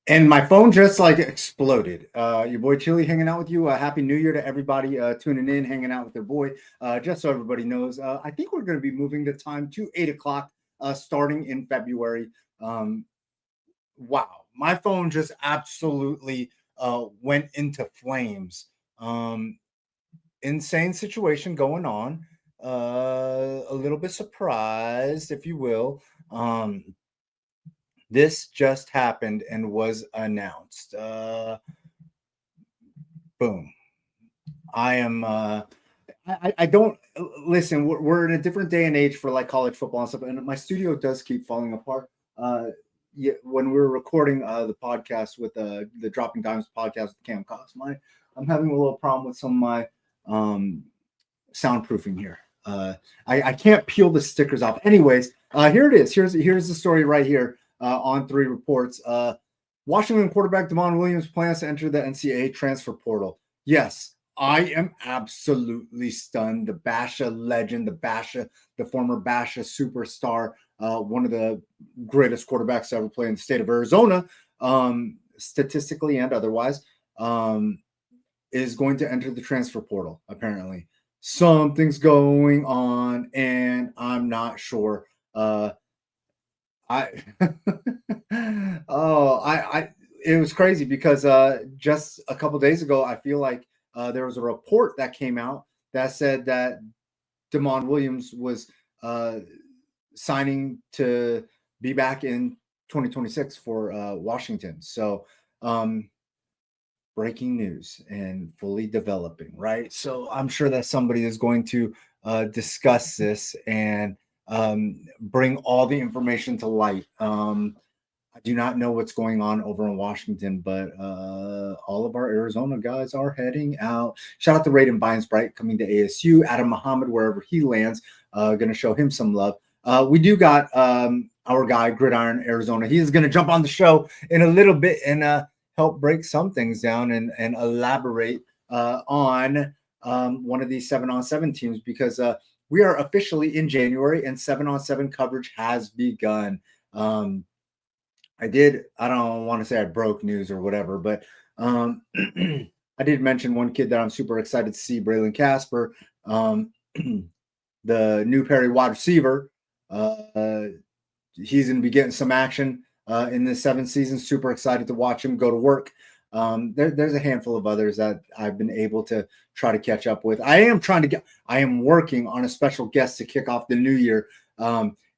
And my phone just like exploded. Your boy Chili hanging out with you. Happy New Year to everybody tuning in, hanging out with their boy. Just so everybody knows, I think we're going to be moving the time to 8 o'clock starting in February. Um, wow, my phone just absolutely went into flames. Um, Insane situation going on. A little bit surprised, if you will. This just happened and was announced. Boom. I am. I don't listen. We're in a different day and age for like college football and stuff, and my studio does keep falling apart. Yeah, when we were recording the podcast with the Dropping Dimes podcast with Cam Cox, I'm having a little problem with some of my um, soundproofing here. I can't peel the stickers off. Anyways, here it is. Here's the story right here on 3 Reports. Washington quarterback Demond Williams plans to enter the NCAA transfer portal. Yes, I am absolutely stunned. The Basha legend, the former Basha superstar, one of the greatest quarterbacks to ever play in the state of Arizona, statistically and otherwise, is going to enter the transfer portal, apparently. Something's going on, and I'm not sure. I I it was crazy because just a couple days ago, I feel like there was a report that came out that said that Demond Williams was uh, signing to be back in 2026 for Washington. So breaking news and fully developing, right? So I'm sure that somebody is going to discuss this and bring all the information to light. I do not know what's going on over in Washington, but all of our Arizona guys are heading out. Shout out to Raiden Bright coming to ASU. Adam Muhammad, wherever he lands, going to show him some love. We do got our guy, Gridiron Arizona. He is going to jump on the show in a little bit and help break some things down and elaborate on one of these 7-on-7 teams because we are officially in January and 7-on-7 coverage has begun. I don't want to say I broke news or whatever, but I did mention one kid that I'm super excited to see, Braylon Casper, the new Perry wide receiver. He's going to be getting some action in the 7th season. Super excited to watch him go to work. There's a handful of others that I've been able to try to catch up with. I am working on a special guest to kick off the new year.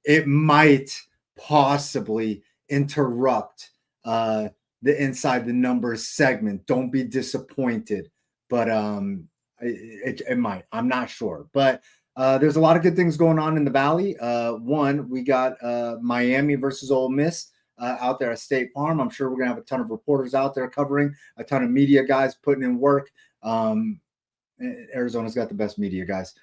It might possibly interrupt the Inside the Numbers segment. Don't be disappointed, but it might. I'm not sure, but there's a lot of good things going on in the Valley. One, we got Miami versus Ole Miss out there at State Farm. I'm sure we're going to have a ton of reporters out there covering, a ton of media guys putting in work. Arizona's got the best media guys.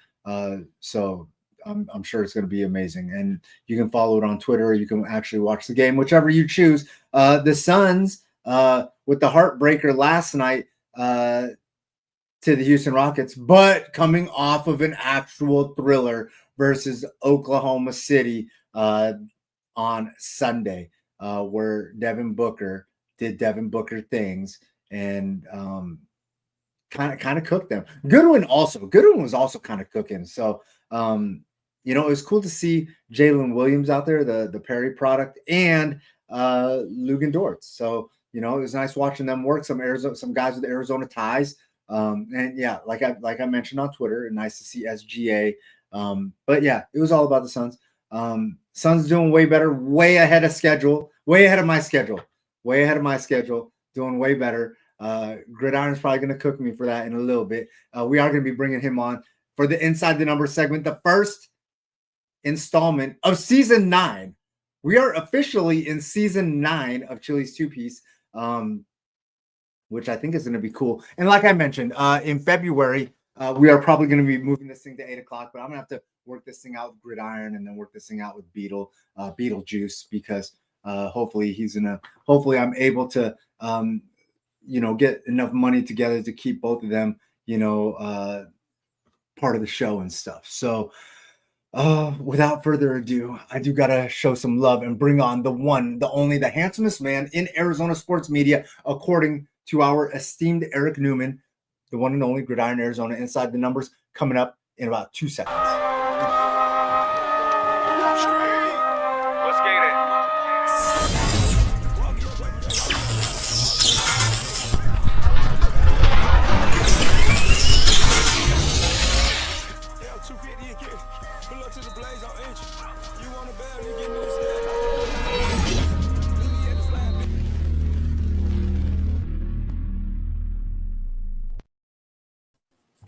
So I'm sure it's going to be amazing. And you can follow it on Twitter. You can actually watch the game, whichever you choose. The Suns, with the heartbreaker last night, to the Houston Rockets, but coming off of an actual thriller versus Oklahoma City on Sunday, where Devin Booker did Devin Booker things and kind of cooked them. Goodwin was also kind of cooking. So it was cool to see Jalen Williams out there, the Perry product, and Lugan Dort. So it was nice watching them work. Some guys with Arizona ties. And yeah, like I mentioned on Twitter, nice to see SGA. But yeah, it was all about the Suns. Suns doing way better, way ahead of schedule, way ahead of my schedule, doing way better. Gridiron's probably going to cook me for that in a little bit. We are going to be bringing him on for the Inside the Numbers segment, the first installment of season 9. We are officially in season 9 of Chili's Two Piece. Which I think is going to be cool. And like I mentioned, in February, we are probably going to be moving this thing to 8 o'clock, but I'm going to have to work this thing out with Gridiron and then work this thing out with Beetlejuice, because hopefully I'm able to, get enough money together to keep both of them, part of the show and stuff. So Without further ado, I do gotta show some love and bring on the one, the only, the handsomest man in Arizona sports media, according to our esteemed Eric Newman, the one and only Gridiron Arizona Inside the Numbers, coming up in about 2 seconds. Let's get it.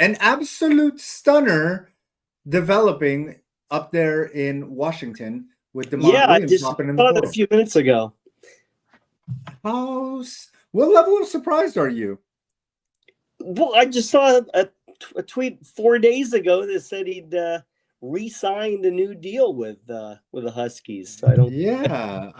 An absolute stunner developing up there in Washington with DeMond I Williams just hopping in saw the it a portal. few minutes ago. What level of surprised are you? Well, I just saw a tweet 4 days ago that said he'd re-signed a new deal with the Huskies. So I don't. Yeah,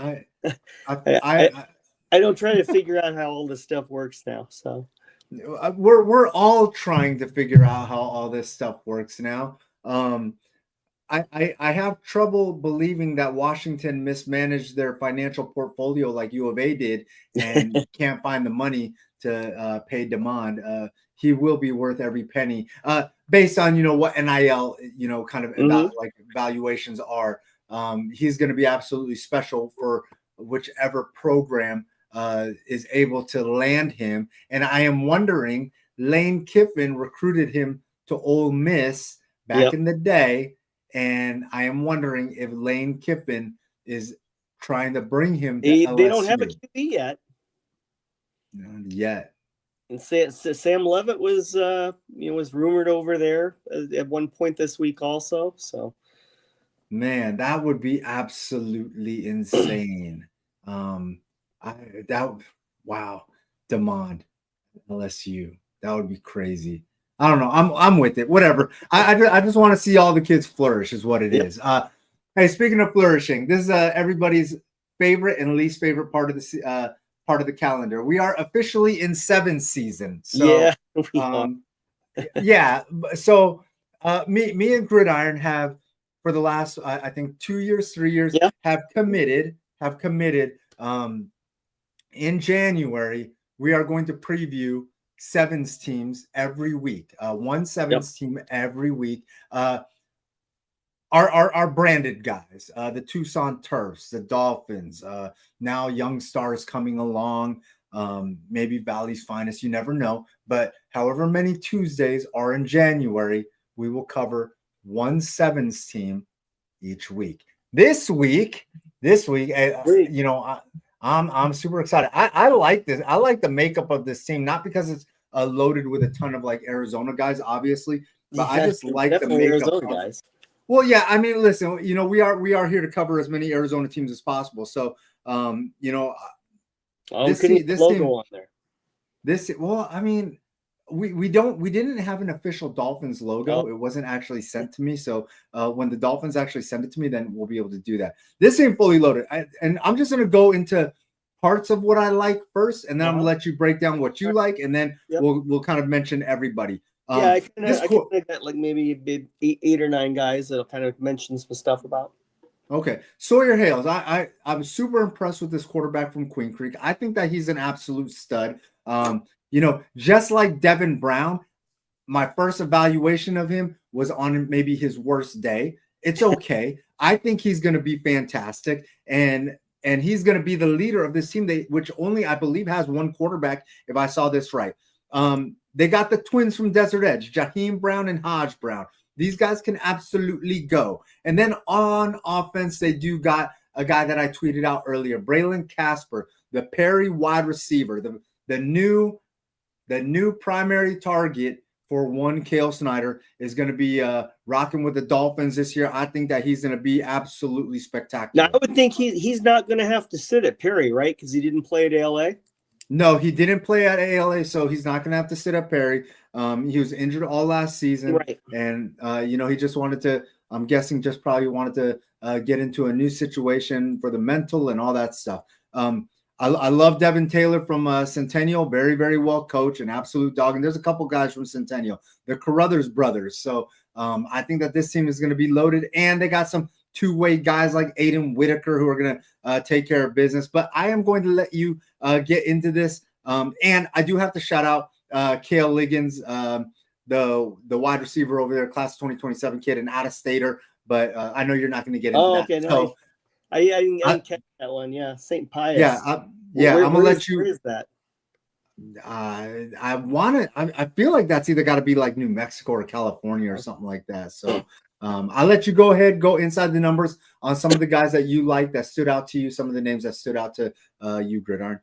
I don't try to figure out how all this stuff works now. So we're all trying to figure out how all this stuff works now. I have trouble believing that Washington mismanaged their financial portfolio like U of A did and can't find the money to pay DeMond. He will be worth every penny based on, what NIL, kind of like valuations are. He's going to be absolutely special for whichever program is able to land him. And I am wondering, Lane Kiffin recruited him to Ole Miss back in the day. And I am wondering if Lane Kiffin is trying to bring him to LSU. They don't have a QB yet. Not yet. And Sam Levitt was was rumored over there at one point this week also. So, man, that would be absolutely insane. Wow, DeMond, LSU, that would be crazy. I don't know. I'm with it. Whatever. I just want to see all the kids flourish, is what it is. Hey, speaking of flourishing, this is everybody's favorite and least favorite part of the calendar. We are officially in 7 season. So, So, me and Gridiron have for the last I think 2 years, 3 years have committed. In January, we are going to preview sevens teams every week. One sevens team every week. Our branded guys, the Tucson Turfs, the Dolphins, now Young Stars coming along, maybe Valley's Finest, you never know. But however many Tuesdays are in January, we will cover one sevens team each week. This week, I'm super excited. I like this. I like the makeup of this team, not because it's loaded with a ton of like Arizona guys, obviously, but I just like the makeup. Arizona guys. Well, yeah. I mean, listen, we are here to cover as many Arizona teams as possible. So, this logo team, on there. We didn't have an official Dolphins logo. It wasn't actually sent to me. So when the Dolphins actually send it to me, then we'll be able to do that. This ain't fully loaded. And I'm just going to go into parts of what I like first, and then I'm going to let you break down what you like, and then we'll kind of mention everybody. I got like maybe 8 or 9 guys that'll kind of mention some stuff about. Okay. Sawyer Hales. I'm super impressed with this quarterback from Queen Creek. I think that he's an absolute stud. Just like Devin Brown, my first evaluation of him was on maybe his worst day. It's okay. I think he's going to be fantastic, and he's going to be the leader of this team, which only I believe has one quarterback, if I saw this right. They got the twins from Desert Edge, Jaheim Brown and Hodge Brown. These guys can absolutely go. And then on offense, they do got a guy that I tweeted out earlier, Braylon Casper, the Perry wide receiver, the new primary target for one Cale Snyder is going to be rocking with the Dolphins this year. I think that he's going to be absolutely spectacular. Now, I would think he's not going to have to sit at Perry, right? Because he didn't play at ALA. No, he didn't play at ALA, so he's not going to have to sit at Perry. He was injured all last season, right? And he just wanted to. I'm guessing just probably wanted to get into a new situation for the mental and all that stuff. I love Devin Taylor from Centennial, very, very well coached, an absolute dog. And there's a couple guys from Centennial, the Carruthers brothers. So I think that this team is going to be loaded, and they got some two-way guys like Aiden Whitaker who are going to take care of business. But I am going to let you get into this. And I do have to shout out Cale Liggins, the wide receiver over there, class 2027 kid, an out-of-stater. But I know you're not going to get into that. Okay, no, So, I didn't catch that one. Yeah, St. Pius. Yeah, I'm going to let you. Where is that? I feel like that's either got to be like New Mexico or California or something like that. So I'll let you go ahead, go inside the numbers on some of the guys that you like that stood out to you, some of the names that stood out to you, Gridiron.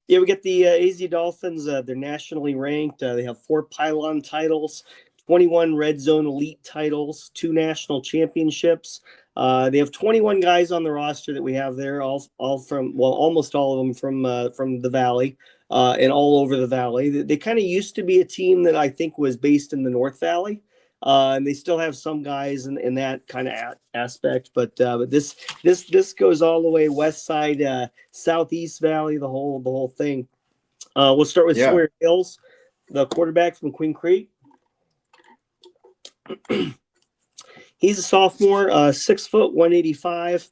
Yeah, we get the AZ Dolphins. They're nationally ranked. They have 4 pylon titles, 21 red zone elite titles, 2 national championships. They have 21 guys on the roster that we have there, all from, well, almost all of them from the Valley and all over the Valley. They kind of used to be a team that I think was based in the North Valley. And they still have some guys in that kind of aspect, but this goes all the way west side, southeast Valley, the whole thing. We'll start with Sawyer Hills, the quarterback from Queen Creek. He's a sophomore, 6 foot, 185,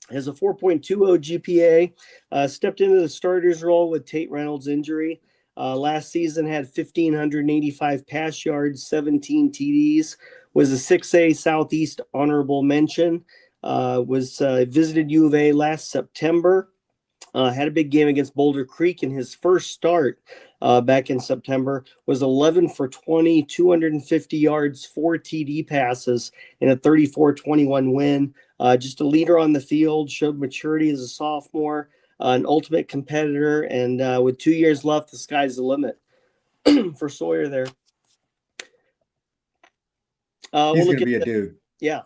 has a 4.20 GPA. Stepped into the starter's role with Tate Reynolds' injury. Last season had 1,585 pass yards, 17 TDs, was a 6A Southeast honorable mention, visited U of A last September, had a big game against Boulder Creek in his first start back in September, was 11 for 20, 250 yards, 4 TD passes in a 34-21 win. Just a leader on the field, showed maturity as a sophomore. An ultimate competitor, and with 2 years left, the sky's the limit for Sawyer there. He's going to be a dude. Yeah.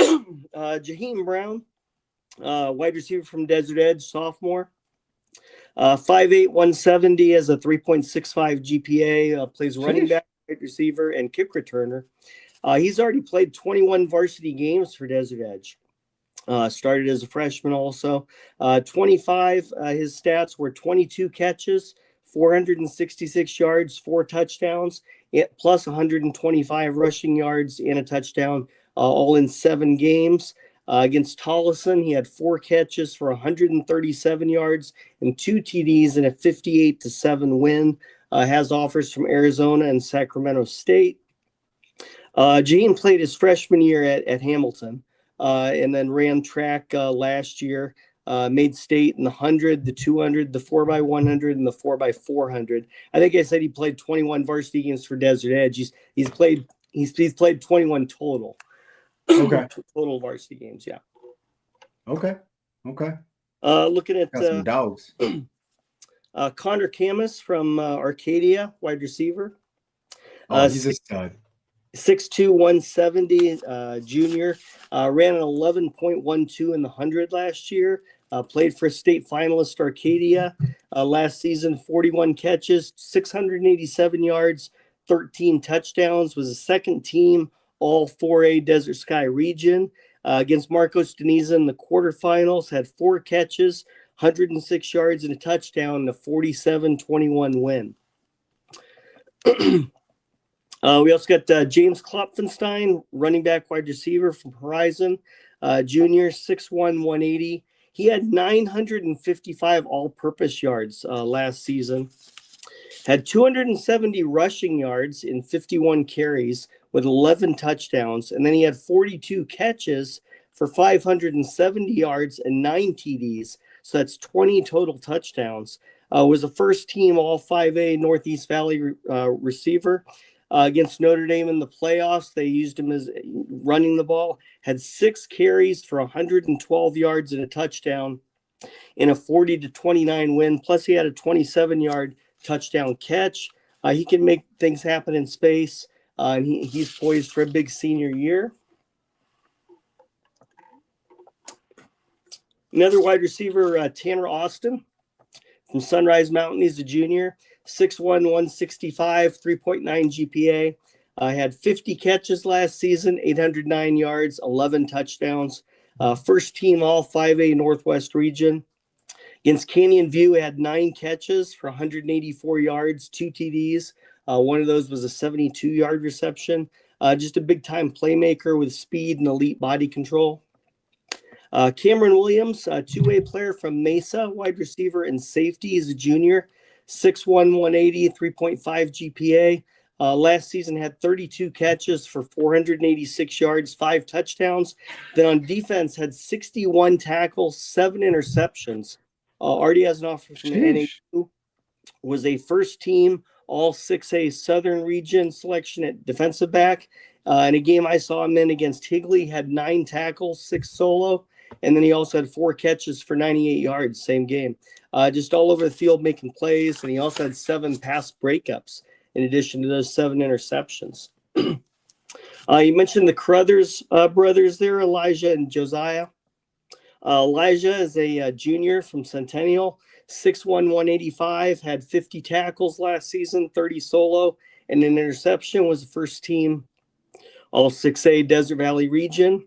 Jaheim Brown, wide receiver from Desert Edge, sophomore. 5'8", 170, has a 3.65 GPA, plays running back, wide receiver, and kick returner. He's already played 21 varsity games for Desert Edge. Started as a freshman also. 25, his stats were 22 catches, 466 yards, 4 touchdowns, plus 125 rushing yards and a touchdown, all in 7 games. Against Tolleson, he had 4 catches for 137 yards and 2 TDs in a 58-7 win. Has offers from Arizona and Sacramento State. Gene played his freshman year at Hamilton. And then ran track last year, made state in the 100, the 200, the 4x100, and the 4x400. I think I said he played 21 varsity games for Desert Edge. He's played 21 total. Okay. Total varsity games, yeah. Okay. Looking at got some dogs. Connor Camus from Arcadia, wide receiver. He's a stud. 6'2", 170, junior, ran an 11.12 in the 100 last year, played for state finalist Arcadia last season, 41 catches, 687 yards, 13 touchdowns, was a second team all 4A Desert Sky region. Against Marcos Deniza in the quarterfinals, had 4 catches, 106 yards and a touchdown in a 47-21 win. We also got James Klopfenstein, running back wide receiver from Horizon, junior, 6'1", 180. He had 955 all-purpose yards last season. Had 270 rushing yards in 51 carries with 11 touchdowns. And then he had 42 catches for 570 yards and 9 TDs. So that's 20 total touchdowns. Was a first-team All-5A Northeast Valley receiver. Against Notre Dame in the playoffs, they used him as running the ball, had 6 carries for 112 yards and a touchdown in a 40-29 win. Plus, he had a 27-yard touchdown catch. He can make things happen in space, and he's poised for a big senior year. Another wide receiver, Tanner Austin from Sunrise Mountain. He's a junior. 6'1", 165, 3.9 GPA. Had 50 catches last season, 809 yards, 11 touchdowns. First team all 5A Northwest region. Against Canyon View, had 9 catches for 184 yards, 2 TDs. One of those was a 72-yard reception. Just a big-time playmaker with speed and elite body control. Cameron Williams, a two-way player from Mesa, wide receiver and safety. He's a junior, 6'1", 180, 3.5 GPA. Last season had 32 catches for 486 yards, 5 touchdowns. Then on defense had 61 tackles, 7 interceptions. Already has an offer from the NAU. Was a first-team All-6A Southern Region selection at defensive back. In a game I saw him in against Higley, had 9 tackles, 6 solo. And then he also had 4 catches for 98 yards, same game. Just all over the field making plays. And he also had 7 pass breakups in addition to those 7 interceptions. You mentioned the Crothers brothers there, Elijah and Josiah. Elijah is a junior from Centennial, 6'1", 185, had 50 tackles last season, 30 solo, and an interception. Was the first team All-6A Desert Valley region.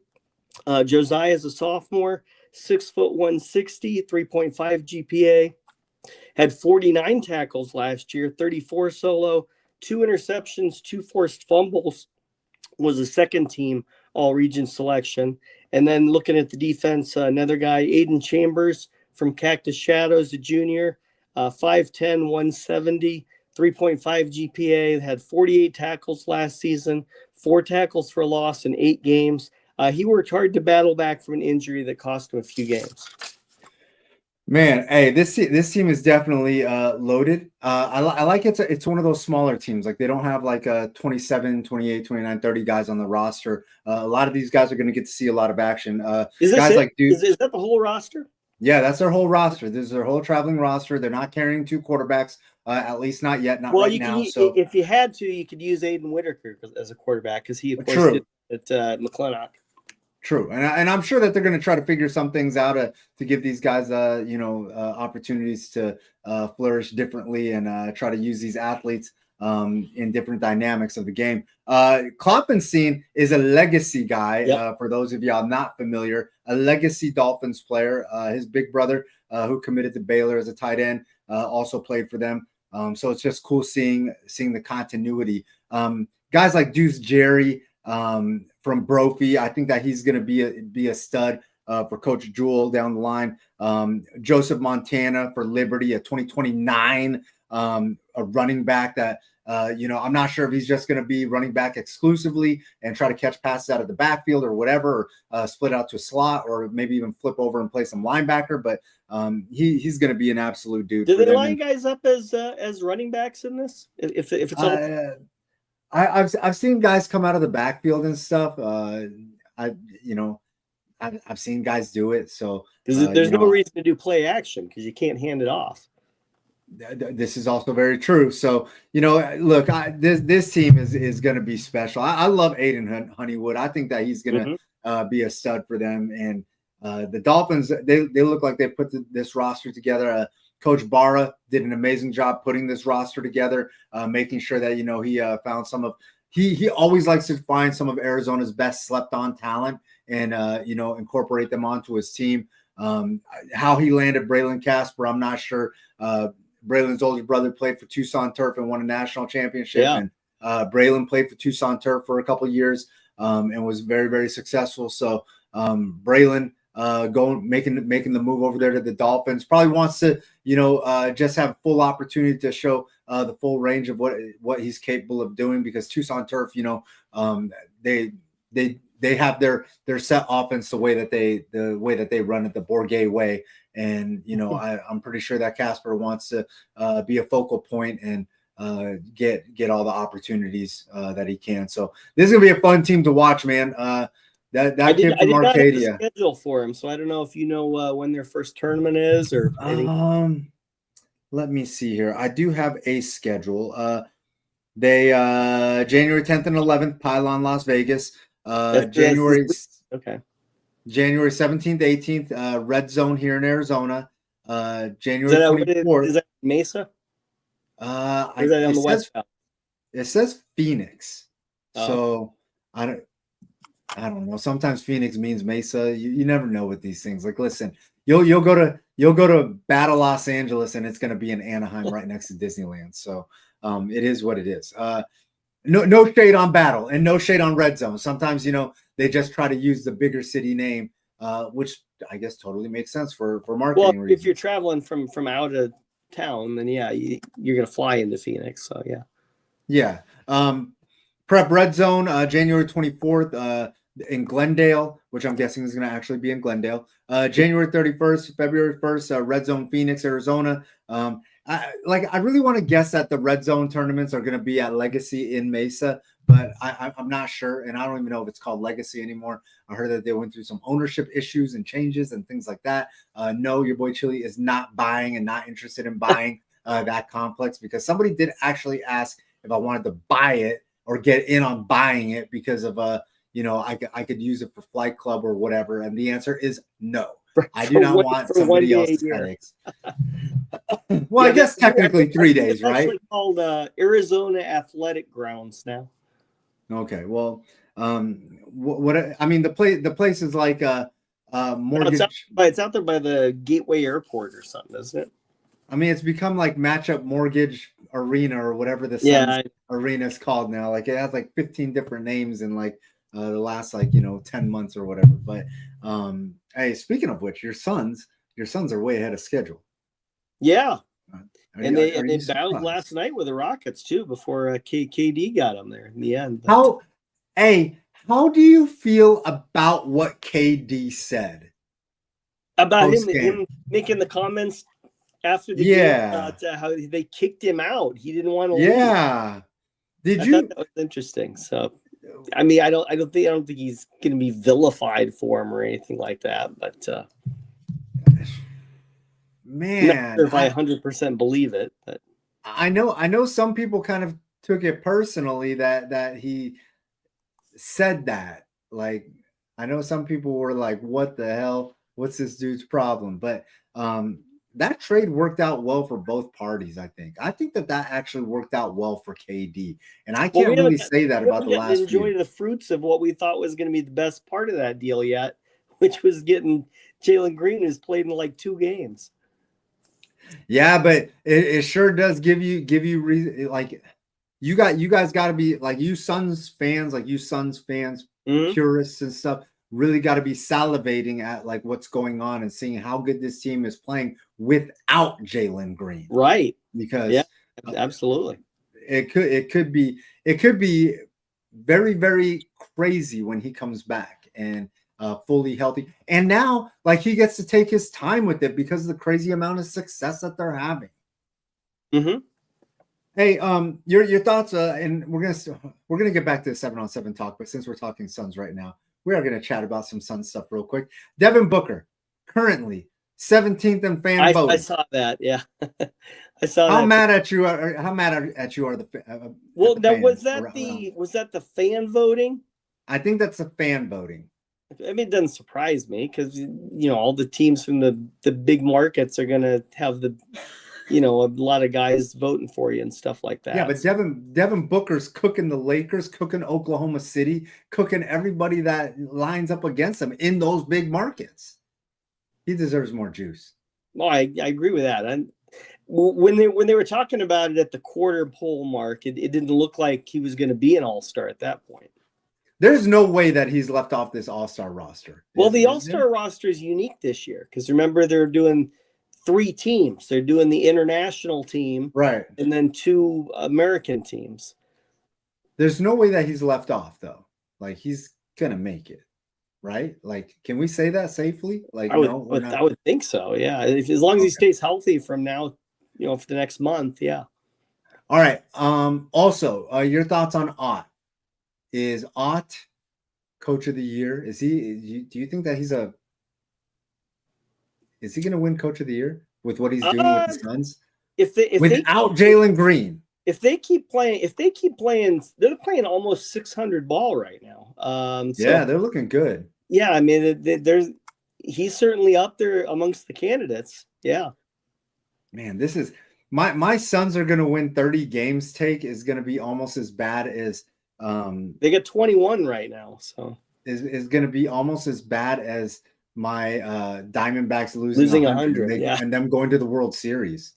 Josiah is a sophomore, 6', 160, 3.5 GPA. Had 49 tackles last year, 34 solo, 2 interceptions, 2 forced fumbles. Was a second team all-region selection. And then looking at the defense, another guy, Aiden Chambers from Cactus Shadows, a junior, 5'10", 170, 3.5 GPA, had 48 tackles last season, 4 tackles for loss in 8 games. He worked hard to battle back from an injury that cost him a few games. Man, hey, this team is definitely loaded. I like it's one of those smaller teams. Like they don't have like 27, 28, 29, 30 guys on the roster. A lot of these guys are going to get to see a lot of action. Is guys it? like dude, Is that the whole roster? Yeah, that's their whole roster. This is their whole traveling roster. They're not carrying 2 quarterbacks, at least not yet, not right now. So if you had to, you could use Aiden Whitaker as a quarterback because he of course true. did at McClintock. True, and I'm sure that they're going to try to figure some things out to give these guys, opportunities to flourish differently and try to use these athletes in different dynamics of the game. Kloppenstein is a legacy guy. Yep. For those of y'all not familiar, a legacy Dolphins player. His big brother, who committed to Baylor as a tight end, also played for them. So it's just cool seeing the continuity. Guys like Deuce Jerry. From Brophy, I think that he's going to be a stud for Coach Jewell down the line. Joseph Montana for Liberty, a 2029 a running back that I'm not sure if he's just going to be running back exclusively and try to catch passes out of the backfield or whatever, or split out to a slot, or maybe even flip over and play some linebacker. But he's going to be an absolute dude. Do they line guys up as running backs in this? If it's all. I've seen guys come out of the backfield and stuff. I've seen guys do it. So there's no reason to do play action because you can't hand it off. This is also very true. So look, this team is going to be special. I love Aiden Honeywood. I think that he's going to be a stud for them. And the Dolphins, they look like they put this roster together. Coach Barra did an amazing job putting this roster together, making sure that, he found he always likes to find some of Arizona's best slept on talent and, incorporate them onto his team. How he landed Braylon Casper, I'm not sure. Braylon's older brother played for Tucson Turf and won a national championship. Yeah. And Braylon played for Tucson Turf for a couple of years and was very, very successful. So Braylon, making the move over there to the Dolphins, probably wants to just have full opportunity to show the full range of what he's capable of doing, because Tucson Turf, they have their set offense the way that they run it, the Bourget way. And I'm pretty sure that Casper wants to be a focal point and get all the opportunities that he can. So this is gonna be a fun team to watch, man. That kid from Arcadia. Not have the schedule for him, so I don't know if you know when their first tournament is or anything. Let me see here. I do have a schedule. They January 10th and 11th, Pylon, Las Vegas. January 17th, 18th, Red Zone here in Arizona. January 24th. Is that Mesa? Or is that on the West? It says Phoenix. So I don't know. Sometimes Phoenix means Mesa. You never know with these things. Like, listen, you'll go to Battle Los Angeles and it's going to be in Anaheim right next to Disneyland. So it is what it is. no shade on Battle and no shade on Red Zone. Sometimes, they just try to use the bigger city name, which I guess totally makes sense for marketing reasons. If you're traveling from out of town, then yeah, you're gonna fly into Phoenix. So yeah. Yeah. Prep Red Zone, January 24th, in Glendale, which I'm guessing is going to actually be in Glendale. January 31st, February 1st, Red Zone Phoenix, Arizona. I really want to guess that the Red Zone tournaments are going to be at Legacy in Mesa, but I'm not sure, and I don't even know if it's called Legacy anymore. I heard that they went through some ownership issues and changes and things like that. No, your boy Chili is not buying and not interested in buying that complex, because somebody did actually ask if I wanted to buy it or get in on buying it because of I could use it for Flight Club or whatever, and the answer is no. I do not want somebody else's headaches. Well, yeah, I guess technically 3 days, right? It's called Arizona Athletic Grounds now. Okay, well, the place is like a mortgage. It's out there by the Gateway Airport or something, isn't it? I mean, it's become like Matchup Mortgage Arena or whatever the Suns arena is called now. Like it has like 15 different names in like the last 10 months or whatever. But hey, speaking of which, your sons are way ahead of schedule. Yeah. They battled last night with the Rockets too before KD got them there in the end. But... How do you feel about what KD said about him making the comments after the game about how they kicked him out? He didn't want to leave. Yeah. I thought that was interesting. So, I mean, I don't think he's going to be vilified for him or anything like that. But man, I'm not sure if I 100% believe it. But I know some people kind of took it personally that he said that. Like, I know some people were like, "What the hell? What's this dude's problem?" But that trade worked out well for both parties. I think that actually worked out well for KD, and I can't really say that about the last. Enjoy the fruits of what we thought was going to be the best part of that deal yet, which was getting Jalen Green, who's played in like 2 games. Yeah, but it sure does give you reason. Like you guys got to be like you Suns fans, purists and stuff. Really got to be salivating at like what's going on and seeing how good this team is playing without Jalen Green. Right. Because absolutely. It could be very, very crazy when he comes back and fully healthy. And now like he gets to take his time with it because of the crazy amount of success that they're having. Mm-hmm. Hey, your thoughts, and we're gonna get back to the 7-on-7 talk, but since we're talking Suns right now, we are going to chat about some Suns stuff real quick. Devin Booker, currently 17th in fan voting. I saw that. Yeah, I saw. How mad at you are the? Well, was that the fan voting? I think that's the fan voting. I mean, it doesn't surprise me because all the teams from the big markets are going to have a lot of guys voting for you and stuff like that. Yeah, but Devin Booker's cooking the Lakers, cooking Oklahoma City, cooking everybody that lines up against him in those big markets. He deserves more juice. Well, I agree with that. And when they were talking about it at the quarter pole mark, it didn't look like he was going to be an all-star at that point. There's no way that he's left off this all-star roster. Well, the all-star roster is unique this year because remember they're doing 3 teams. They're doing the international team, right, and then 2 American teams. There's no way that he's left off though. Like he's gonna make it, right? Like, can we say that safely? Like, I would think so. Yeah, as long as he stays healthy from now, for the next month. Yeah. All right. Also, your thoughts on Ott? Is Ott Coach of the Year? Is he? Do you think that is he going to win Coach of the Year with what he's doing with the Suns? Without Jalen Green, if they keep playing, they're playing almost 600 ball right now. Yeah, they're looking good. Yeah, I mean, he's certainly up there amongst the candidates. Yeah, man, this is my Suns are going to win 30 games. Take is going to be almost as bad as they got 21 right now, so is going to be almost as bad as my Diamondbacks losing 100 and them going to the World Series.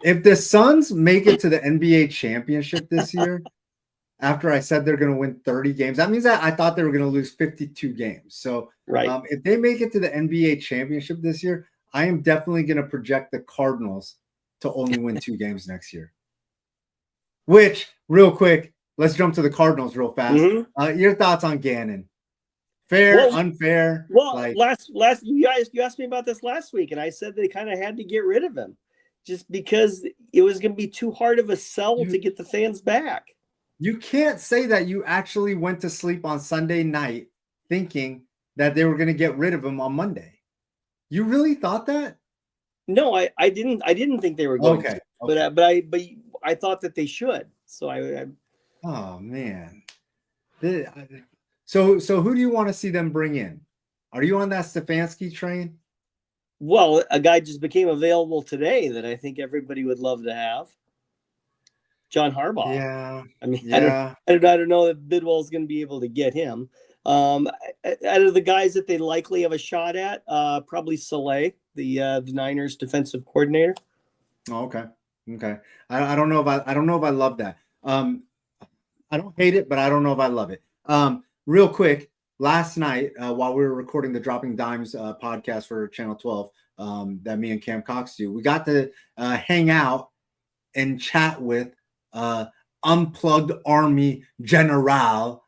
If the Suns make it to the NBA championship this year, after I said they're going to win 30 games. That means that I thought they were going to lose 52 games. So Right. if they make it to the NBA championship this year, I am definitely going to project the Cardinals to only win 2 games next year. Which, real quick, let's jump to the Cardinals real fast. Your thoughts on Gannon? Fair, unfair? Well, like last you asked me about this last week, and I said they kind of had to get rid of him just because it was going to be too hard of a sell to get the fans back. You can't say that you actually went to sleep on Sunday night thinking that they were going to get rid of him on Monday. You really thought that? No, I didn't. I didn't think they were going to. Okay. But I thought that they should. So I oh man. So who do you want to see them bring in? Are you on that Stefanski train? Well, a guy just became available today that I think everybody would love to have. John Harbaugh. Yeah. I mean, yeah. I don't know if Bidwell is going to be able to get him. Out of the guys that they likely have a shot at, probably Saleh, the Niners defensive coordinator. Oh, okay. I don't know if I love that. I don't hate it, but I don't know if I love it. Real quick, last night while we were recording the Dropping Dimes podcast for Channel 12 that me and Cam Cox do, we got to hang out and chat with Unplugged Army General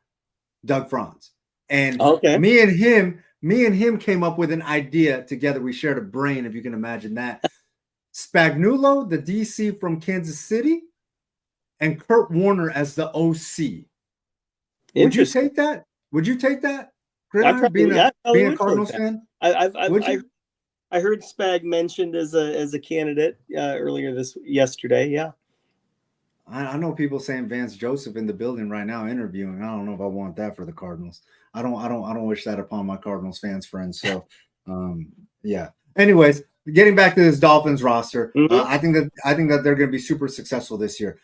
Doug Franz. And me and him came up with an idea together. We shared a brain, if you can imagine that. Spagnuolo, the DC from Kansas City, and Kurt Warner as the OC. Would you take that? Gridiron, being a Cardinals fan? I heard Spag mentioned as a candidate yesterday. Yeah. I know people saying Vance Joseph in the building right now interviewing. I don't know if I want that for the Cardinals. I don't wish that upon my Cardinals fans friends. So yeah. Anyways, getting back to this Dolphins roster, I think that they're going to be super successful this year.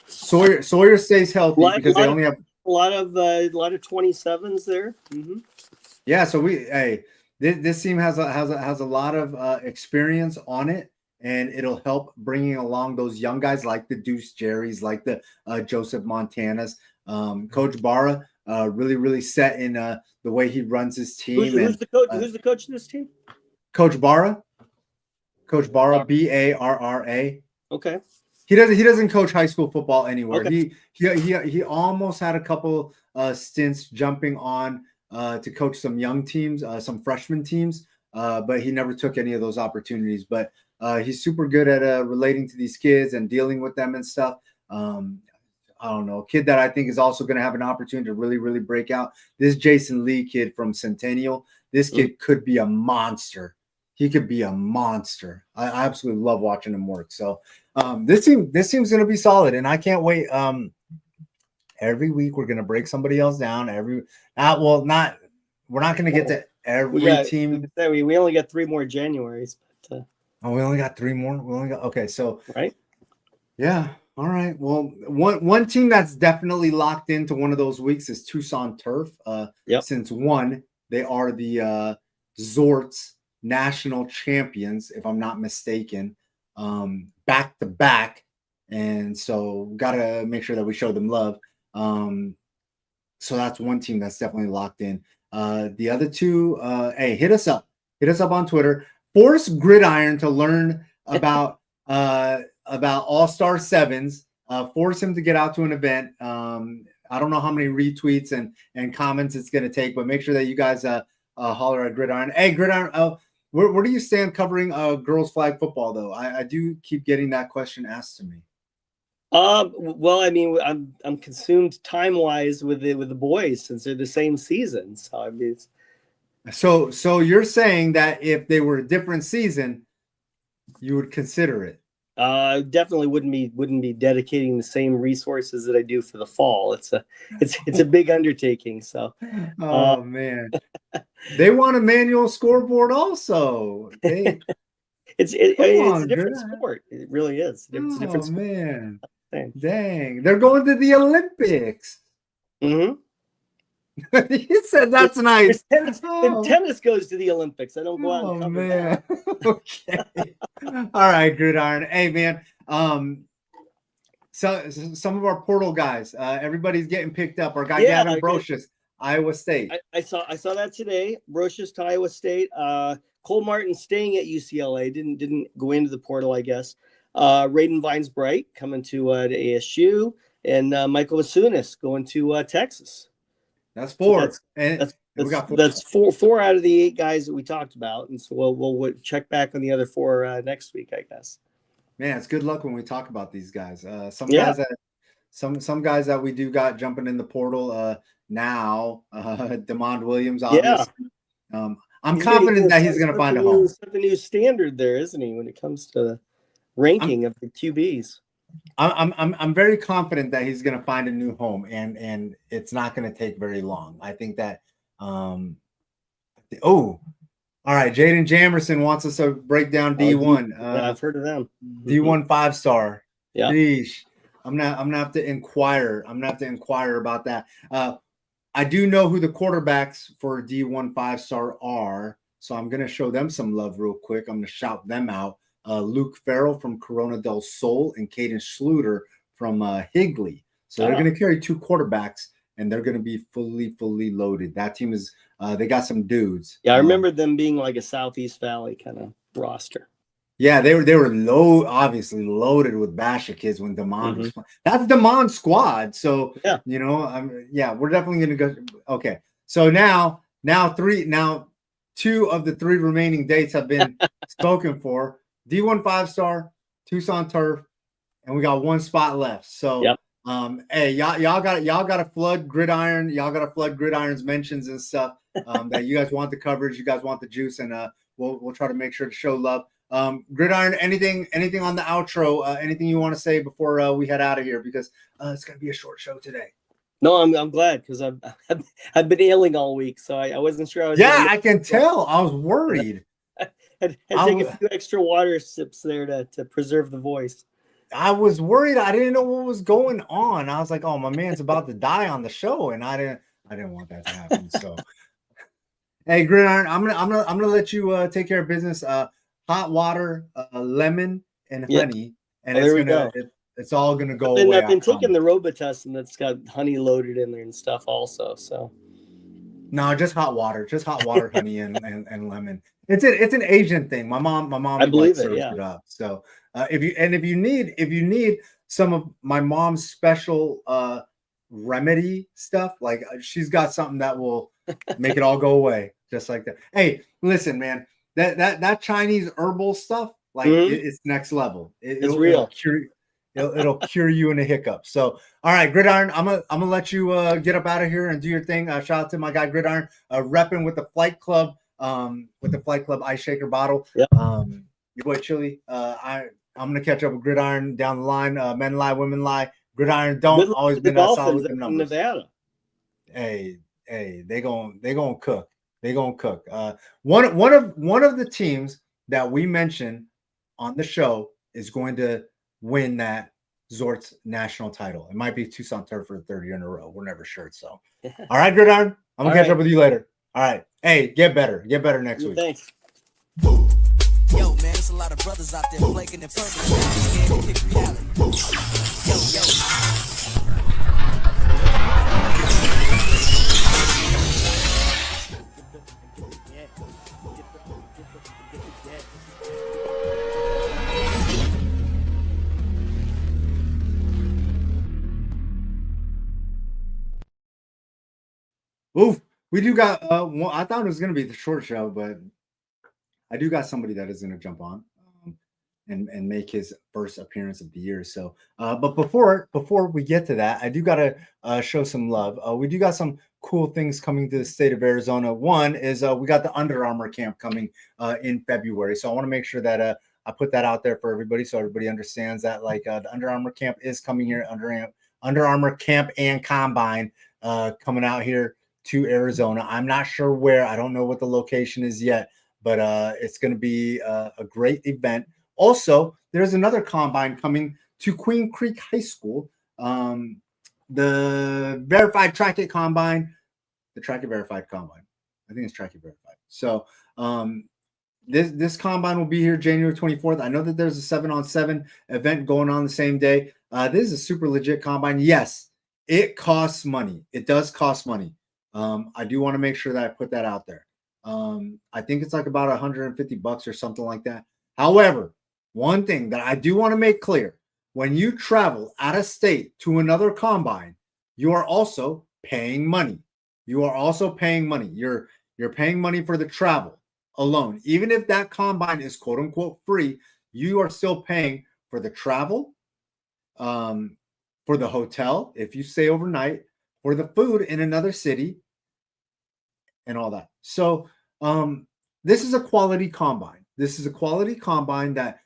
Sawyer stays healthy because they only have a lot of 27s there. Yeah, so this team has a lot of experience on it, and it'll help bringing along those young guys like the Deuce Jerry's, like the Joseph Montana's. Coach Barra really set in the way he runs his team. Who's the coach? Who's the coach of this team? Coach Barra, Barra. Okay. He doesn't coach high school football anywhere. Okay. He almost had a couple stints jumping on to coach some young teams, some freshman teams, but he never took any of those opportunities. But he's super good at relating to these kids and dealing with them and stuff. I don't know, a kid that I think is also going to have an opportunity to really break out. This Jason Lee kid from Centennial, this kid could be a monster. He could be a monster. I absolutely love watching him work. So this team's going to be solid, and I can't wait. Every week we're going to break somebody else down. We're not going to get to every team. We only got 3 more Januaries. But, we only got 3 more. Okay. So right. Yeah. All right. Well, one team that's definitely locked into one of those weeks is Tucson Turf. Since they are the Zorts national champions, if I'm not mistaken, back to back, and so gotta make sure that we show them love. So that's one team that's definitely locked in. The other two, hey, hit us up on Twitter. Force Gridiron to learn about All-Star Sevens. Force him to get out to an event. I don't know how many retweets and comments it's going to take, but make sure that you guys holler at Gridiron. Hey, Gridiron, where do you stand covering girls flag football, though? I do keep getting that question asked to me. Well, I mean, I'm consumed time-wise with the boys since they're the same season. So I mean, so you're saying that if they were a different season, you would consider it? Definitely wouldn't be dedicating the same resources that I do for the fall. It's a big undertaking. So, man, they want a manual scoreboard also. It's a different sport. It really is. It's a different sport. Man, dang, they're going to the Olympics. Mm-hmm. He said that's nice. Tennis goes to the Olympics. I don't go out and cover man. That. Okay. All right, Gridiron. Hey, man. So some of our portal guys, everybody's getting picked up. Our guy Yeah, Gavin Brocious, Iowa State. I saw that today. Brocious to Iowa State. Cole Martin staying at UCLA. Didn't go into the portal, I guess. Raiden Vines Bright coming to ASU, and Michael Vasunas going to Texas. That's So four. And we got four. that's four out of the 8 guys that we talked about, and so we'll check back on the other 4 next week, I guess. Man, it's good luck when we talk about these guys. Some Yeah. guys that some guys that we do got jumping in the portal now. Demond Williams, obviously. I'm confident that he's going to find a home. Set the new standard there, isn't he, when it comes to ranking of the QBs? I'm very confident that he's going to find a new home, and it's not going to take very long. I think that. All right, Jaden Jamerson wants us to break down D1. Yeah, I've heard of them. D1 5-star. Yeah. Sheesh. I'm gonna have to inquire. I'm gonna have to inquire about that. I do know who the quarterbacks for D1 5-star are, so I'm gonna show them some love real quick. I'm gonna shout them out. Luke Farrell from Corona del Sol and Caden Schluter from Higley. So they're gonna carry 2 quarterbacks, and they're gonna be fully loaded. That team is they got some dudes. Yeah, I remember them being like a Southeast Valley kind of roster. Yeah, they were obviously loaded with Basha kids when Demond was playing. That's Demond's squad. So yeah, we're definitely gonna go. Okay, so now 2 of the 3 remaining dates have been spoken for. D1 5-star, Tucson Turf, and we got 1 spot left. So hey, y'all got to flood Gridiron. Y'all got to flood Gridiron's mentions and stuff. That you guys want the coverage, you guys want the juice, and we'll try to make sure to show love. Gridiron, anything on the outro? Anything you want to say before we head out of here? Because it's gonna be a short show today. No, I'm glad because I've been ailing all week, so I wasn't sure. I can tell. I was worried. I'd take a few extra water sips there to preserve the voice. I was worried. I didn't know what was going on. I was like, "Oh, my man's about to die on the show," and I didn't want that to happen. So, hey, Gridiron, I'm gonna let you take care of business. Hot water, lemon, and honey, and it's all gonna go away. I've been taking the Robitussin that's got honey loaded in there and stuff also. So, no, just hot water, honey, and lemon. It's an Asian thing. My mom, I believe it. Yeah. It up. So, if you need some of my mom's special remedy stuff, like she's got something that will make it all go away, just like that. Hey, listen, man. That Chinese herbal stuff, like it's next level. It's real. It'll cure you in a hiccup. So, all right, Gridiron, I'm gonna let you get up out of here and do your thing. Shout out to my guy Gridiron, repping with the Flight Club, ice shaker bottle. Yep. Your boy Chili. I'm gonna catch up with Gridiron down the line. Men lie, women lie. Gridiron don't always been that solid with the numbers. Nevada. Hey, they gonna cook. They're gonna cook. One of the teams that we mentioned on the show is going to win that Zort's national title. It might be Tucson Turf for the 3rd year in a row. We're never sure. So, all right, Gridiron. I'm gonna catch up with you later. All right. Hey, get better. Get better next week. Thanks. Yo, man, there's a lot of brothers out there flaking and purple. Kick reality. Yo. Oof. We do got I thought it was gonna be the short show, but I do got somebody that is gonna jump on and make his first appearance of the year. So but before we get to that, I do gotta show some love. We do got some cool things coming to the state of Arizona. One is we got the Under Armour camp coming in February. So I want to make sure that I put that out there for everybody so everybody understands that the Under Armour camp is coming here. Under Armour camp and combine coming out here to Arizona. I'm not sure where. I don't know what the location is yet, but it's going to be a great event. Also, there's another combine coming to Queen Creek High School. The Verified Track It Combine, the Track It Verified Combine. I think it's Track It Verified. So this combine will be here January 24th. I know that there's a 7-on-7 event going on the same day. This is a super legit combine. Yes, it costs money. It does cost money. I do want to make sure that I put that out there. I think it's like about $150 or something like that. However, one thing that I do want to make clear, when you travel out of state to another combine, you are also paying money. You are also paying money. You're paying money for the travel alone. Even if that combine is quote unquote free, you are still paying for the travel, for the hotel if you stay overnight, for the food in another city, and all that. So this is a quality combine. This is a quality combine that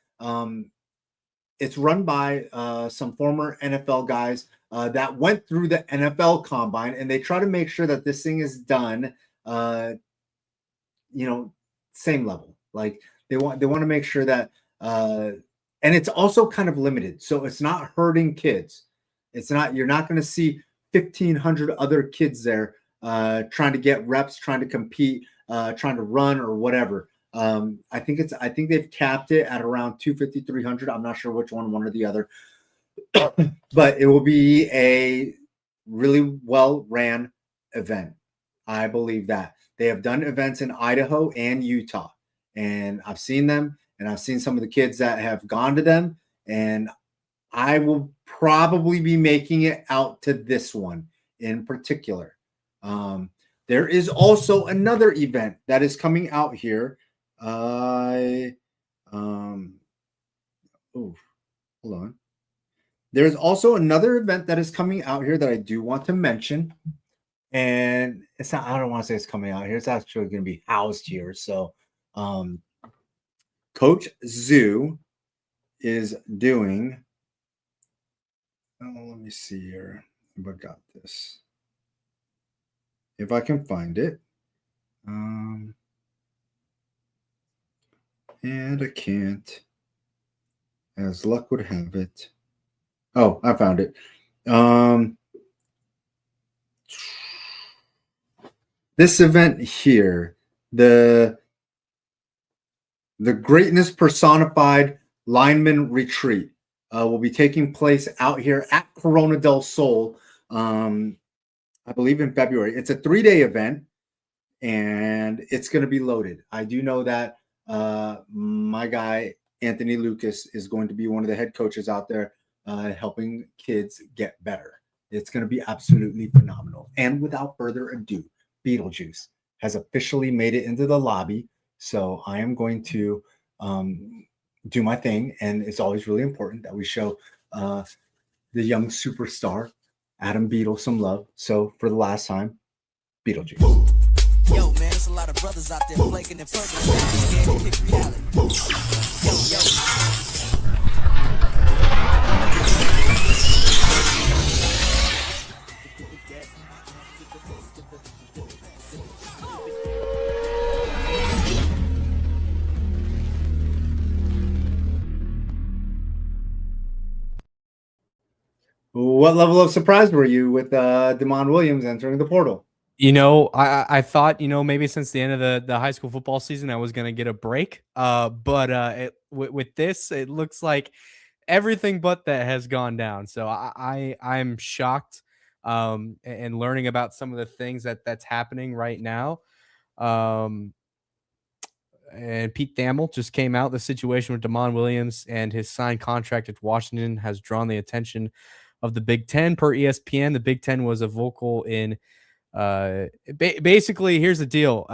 it's run by some former NFL guys that went through the NFL combine, and they try to make sure that this thing is done, same level. Like they want to make sure that, and it's also kind of limited, so it's not hurting kids. It's not, you're not going to see 1,500 other kids there trying to get reps, trying to compete, trying to run or whatever. I think they've capped it at around 250, 300. I'm not sure which one or the other, but it will be a really well ran event. I believe that they have done events in Idaho and Utah, and I've seen them, and I've seen some of the kids that have gone to them, and I will probably be making it out to this one in particular. There is also another event that is coming out here. Hold on. There's also another event that is coming out here that I do want to mention. And it's not, I don't want to say it's coming out here. It's actually going to be housed here. So Coach Zoo is doing, let me see here if I got this. If I can find it. And I can't, as luck would have it. Oh, I found it. This event here, the Greatness Personified Lineman Retreat, will be taking place out here at Corona del Sol, I believe in February. It's a 3-day event, and it's going to be loaded. I do know that my guy, Anthony Lucas, is going to be one of the head coaches out there helping kids get better. It's going to be absolutely phenomenal. And without further ado, Beetlejuice has officially made it into the lobby. So I am going to do my thing. And it's always really important that we show the young superstar, Adam Beetle, some love. So for the last time, Beetlejuice. Yo, man, there's a lot of brothers out there flaking and perking, scared to kick reality. Yo. What level of surprise were you with Demond Williams entering the portal? I thought, maybe since the end of the high school football season, I was going to get a break. But with this, it looks like everything but that has gone down. So I'm shocked and learning about some of the things that's happening right now. And Pete Thamel just came out. The situation with Demond Williams and his signed contract at Washington has drawn the attention of the Big Ten. Per ESPN, the Big Ten was a vocal in basically, here's the deal.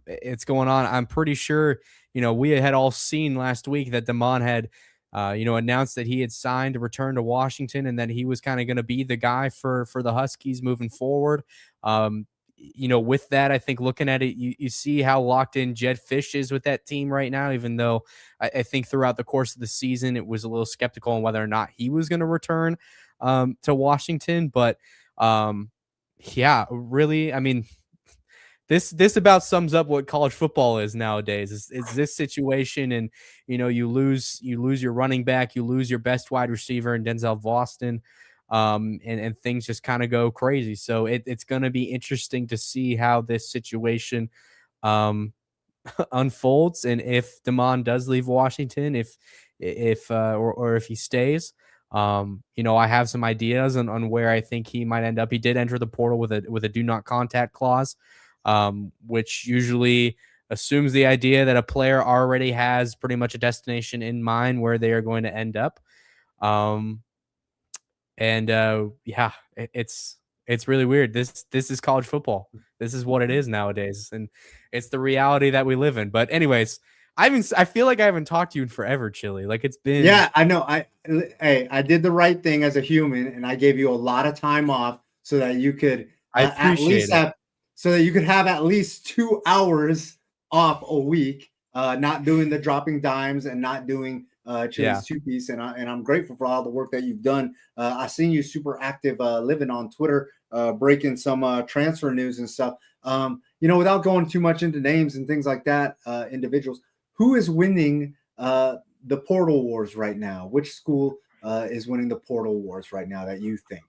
It's going on. I'm pretty sure, we had all seen last week that Demond had, announced that he had signed to return to Washington and that he was kind of going to be the guy for the Huskies moving forward. With that, I think looking at it, you see how locked in Jedd Fisch is with that team right now, even though I think throughout the course of the season, it was a little skeptical on whether or not he was going to return to Washington. But yeah, really, I mean, this about sums up what college football is nowadays. Is this situation, and you lose your running back, you lose your best wide receiver in Denzel Boston, and things just kind of go crazy. So it's going to be interesting to see how this situation unfolds, and if Demond does leave Washington, if he stays. I have some ideas on where I think he might end up. He did enter the portal with a do not contact clause, which usually assumes the idea that a player already has pretty much a destination in mind where they are going to end up. Um, and yeah, it's really weird. This is college football. This is what it is nowadays, and it's the reality that we live in. But anyways, I feel like I haven't talked to you in forever, Chili. Like it's been. Yeah, I know. I did the right thing as a human, and I gave you a lot of time off so that you could I at least appreciate it. have so that you could have at least 2 hours off a week, not doing the dropping dimes and not doing Chili's Yeah. two-piece. And I'm grateful for all the work that you've done. I seen you super active living on Twitter, breaking some transfer news and stuff. Without going too much into names and things like that, individuals, who is winning the portal wars right now? Which school is winning the portal wars right now that you think?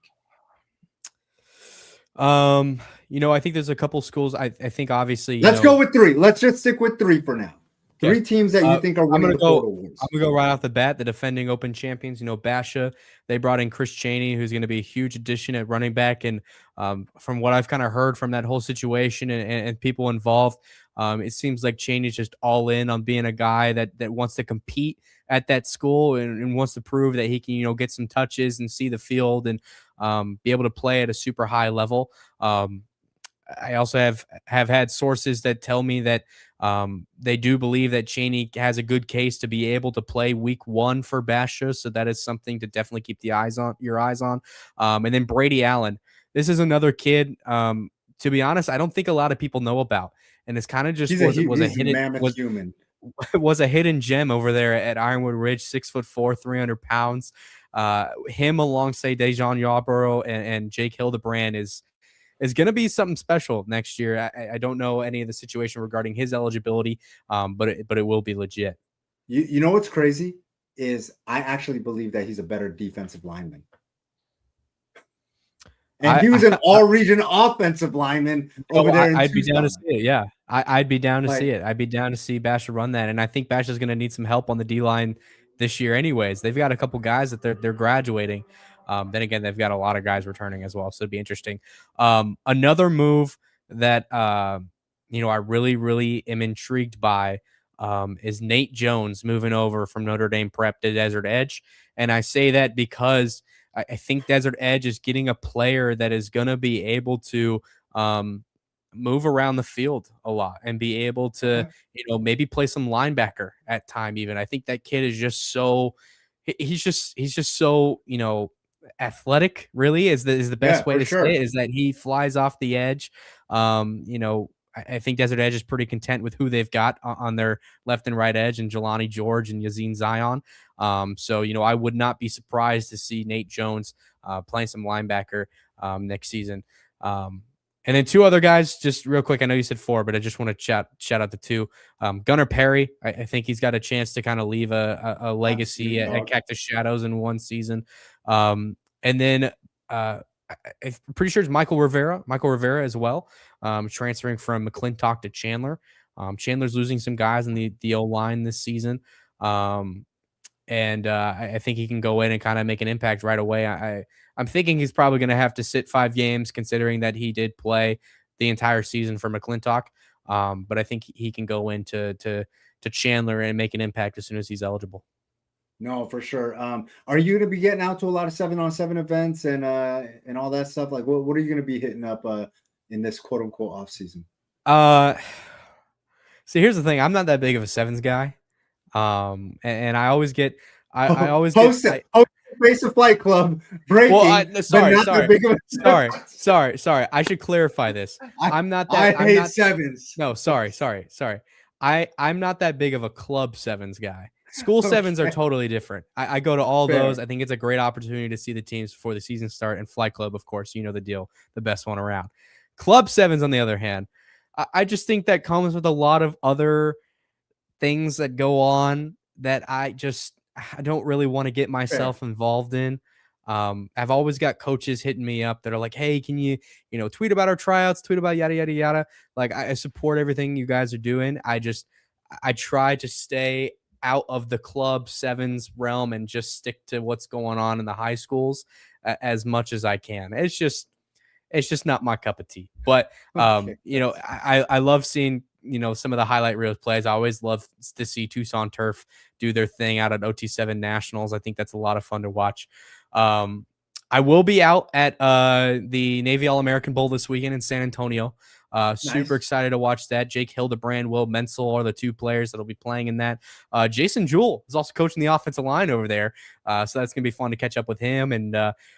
I think there's a couple schools. I think obviously. Let's go with 3. Let's just stick with 3 for now. Okay. 3 teams that you think are winning the portal wars. I'm gonna go right off the bat. The defending Open champions, Basha. They brought in Chris Chaney, who's going to be a huge addition at running back. And from what I've kind of heard from that whole situation and people involved, it seems like Chaney's just all in on being a guy that wants to compete at that school and wants to prove that he can, get some touches and see the field and be able to play at a super high level. I also have had sources that tell me that they do believe that Chaney has a good case to be able to play week 1 for Basha. So that is something to definitely keep your eyes on. And then Brady Allen. This is another kid. To be honest, I don't think a lot of people know about. And it's kind of just was a hidden gem over there at Ironwood Ridge, 6'4", 300 pounds. Him alongside Dejan Yarborough and Jake Hildebrand is going to be something special next year. I don't know any of the situation regarding his eligibility, but it will be legit. You know what's crazy is I actually believe that he's a better defensive lineman. And he was an all-region offensive lineman over there. I'd be down to see it. Yeah, I'd be down to see it. I'd be down to see Basha run that, and I think Basha's going to need some help on the D line this year. Anyways, they've got a couple guys that they're graduating. Then again, they've got a lot of guys returning as well, so it'd be interesting. Another move that I really, really am intrigued by is Nate Jones moving over from Notre Dame Prep to Desert Edge, and I say that because I think Desert Edge is getting a player that is going to be able to move around the field a lot and be able to, maybe play some linebacker at time. Even I think that kid is just so he's just so athletic. Really, is the best way to say it. Is that he flies off the edge. I think Desert Edge is pretty content with who they've got on their left and right edge, and Jelani George and Yazine Zion. So I would not be surprised to see Nate Jones playing some linebacker next season. And then 2 other guys, just real quick. I know you said 4, but I just want to shout out the 2. Gunnar Perry. I think he's got a chance to kind of leave a legacy at Cactus Shadows in 1 season. And then I'm pretty sure it's Michael Rivera as well, transferring from McClintock to Chandler. Chandler's losing some guys in the O-line this season. And I think he can go in and kind of make an impact right away. I'm thinking he's probably going to have to sit 5 games, considering that he did play the entire season for McClintock. But I think he can go into Chandler and make an impact as soon as he's eligible. No, for sure. Are you going to be getting out to a lot of 7-on-7 events and all that stuff? Like, what are you going to be hitting up in this quote unquote off season? See, here's the thing. I'm not that big of a sevens guy. And I always get, I always post Face of Flight Club breaking. Well, sorry. I should clarify this. I'm not that. I hate sevens. No, sorry. I'm not that big of a club sevens guy. School sevens are totally different. I go to all those. I think it's a great opportunity to see the teams before the season start. And Flight Club, of course, you know the deal, the best one around. Club sevens, on the other hand, I just think that comes with a lot of other things that go on that I don't really want to get myself involved in. I've always got coaches hitting me up that are like, hey, can you, tweet about our tryouts, tweet about yada, yada, yada. Like, I support everything you guys are doing. I try to stay out of the club sevens realm and just stick to what's going on in the high schools as much as I can. It's just not my cup of tea. But Okay. you know, I love seeing, you know, some of the highlight reel plays. I always love to see Tucson Turf do their thing out at OT7 Nationals. I think that's a lot of fun to watch. I will be out at the Navy All-American Bowl this weekend in San Antonio. Super Nice. excited to watch that. Jake Hildebrand, Will Menzel are the two players that'll be playing in that. Jason Jewell is also coaching the offensive line over there. So that's going to be fun to catch up with him, and